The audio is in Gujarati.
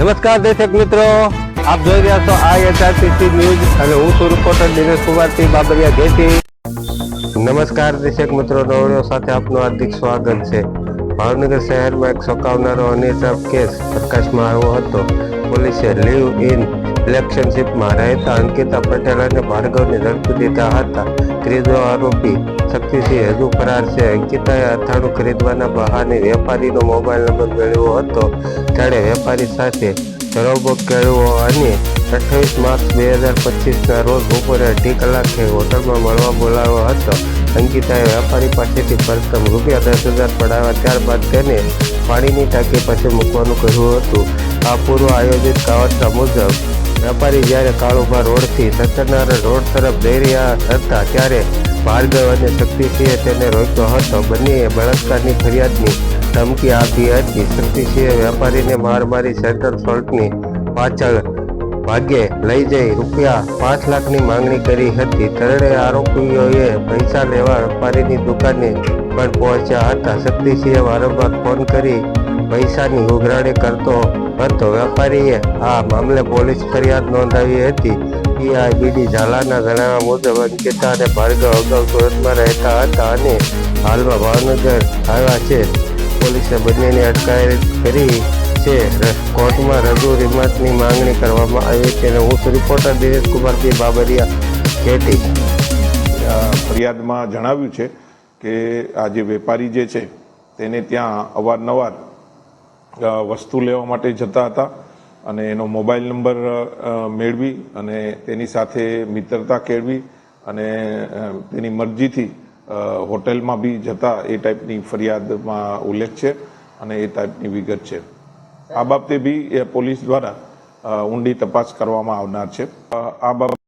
નમસ્કાર દર્શક મિત્રો, આપ જોઈ રહ્યા છો IHRTC ન્યૂઝ અને હું છું રિપોર્ટર દિનેશ કુમારસિંહ બાબરિયા ઘેટી। નમસ્કાર દર્શક મિત્રો, નવડીઓ સાથે આપનું હાર્દિક સ્વાગત છે। ભાવનગર શહેરમાં એક ચોંકાવનારો હની ટ્રેપ કેસ પ્રકાશમાં આવ્યો હતો। પોલીસે લીવ ઇન રિલેશનશીપમાં રહેતા અંકિતા પટેલ અને ભાર્ગવને ઝડપી લીધા હતા। ત્રીજો આરોપી શક્તિસિંહ હજુ ફરાર છે। અંકિતાએ અથાણું ખરીદવાના બહાને વેપારીનો મોબાઈલ નંબર મેળવ્યો હતો, ત્યારે વેપારી સાથે ધરોબો કેળવ્યો અને 28 માર્ચ 2025ના રોજ બપોરે 2:30 કલાકે હોટલમાં મળવા બોલાવ્યો હતો। અંકિતાએ વેપારી પાસેથી પ્રથમ ₹10,000 પડાવ્યા, ત્યારબાદ તેને પાણીની ટાંકી પાસે મૂકવાનું કહ્યું હતું। આ પૂર્વ આયોજિત કાવતરા મુજબ વેપારી જ્યારે કાળુભા રોડથી સત્યનારાયણ રોડ તરફ જઈ રહ્યા હતા, ત્યારે ભાર્ગવ અને શક્તિસિંહે તેને રોક્યો હતો। બંનેએ બળાત્કારની ફરિયાદની ધમકી આપી હતી। શક્તિસિંહે વેપારીને માર મારી સેન્ટ્રલ સોલ્ટની પાછળ ભાગે લઈ જઈ ₹5 લાખની માંગણી કરી હતી। ત્રણેય આરોપીઓએ પૈસા લેવા વેપારીની દુકાને પણ પહોંચ્યા હતા। શક્તિસિંહે વારંવાર ફોન કરી પૈસાની ઉઘરાણી કરતો હતો। વેપારીએ આ મામલે પોલીસ ફરિયાદ નોંધાવી હતી। પીઆઈ બીડી ઝાલાના જણાવ્યા મુજબ અંકિતા અને ભાર્ગવ અગાઉ સુરતમાં રહેતા હતા અને હાલમાં ભાવનગર આવ્યા છે। પોલીસે બંનેની અટકાયત કરી છે। કોર્ટમાં રજૂ રિમાન્ડની માંગણી કરવામાં આવી છે। હું છું રિપોર્ટર દિનેશ કુમારસિંહ બાબરિયા ઘેટી। ફરિયાદમાં જણાવ્યું છે કે આ જે વેપારી જે છે તેને ત્યાં અવારનવાર વસ્તુ લેવા માટે જતા હતા અને એનો મોબાઈલ નંબર મેળવી અને તેની સાથે મિત્રતા કેળવી અને તેની મરજીથી હોટેલમાં બી જતા એ ટાઈપની ફરિયાદમાં ઉલ્લેખ છે અને એ ટાઈપની વિગત છે। આ બાબતે બી પોલીસ દ્વારા ઊંડી તપાસ કરવામાં આવનાર છે। આ બાબત